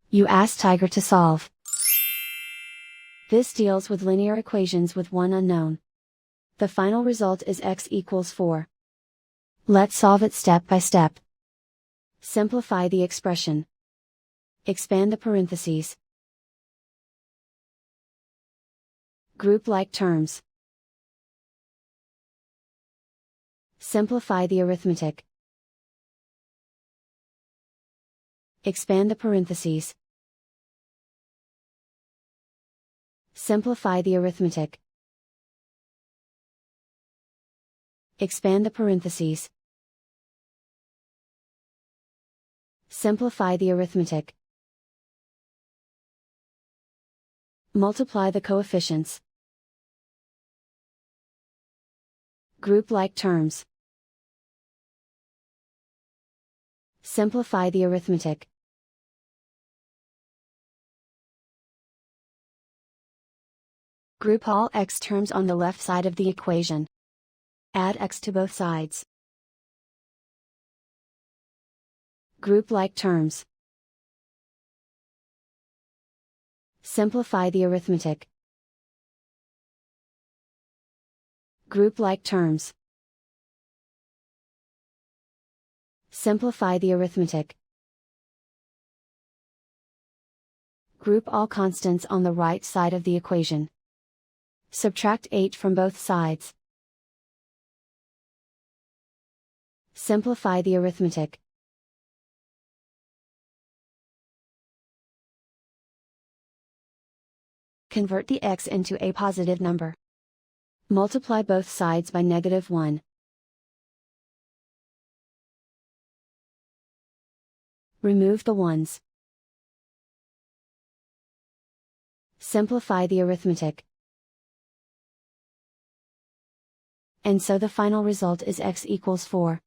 You ask Tiger to solve. This deals with linear equations with one unknown. The final result is x equals 4. Let's solve it step by step. Simplify the expression. Expand the parentheses. Group like terms. Simplify the arithmetic. Expand the parentheses. Simplify the arithmetic. Expand the parentheses. Simplify the arithmetic. Multiply the coefficients. Group like terms. Simplify the arithmetic. Group all x terms on the left side of the equation. Add x to both sides. Group like terms. Simplify the arithmetic. Group like terms. Simplify the arithmetic. Group all constants on the right side of the equation. Subtract 8 from both sides. Simplify the arithmetic. Convert the x into a positive number. Multiply both sides by -1. Remove the ones. Simplify the arithmetic. And so the final result is x equals 4.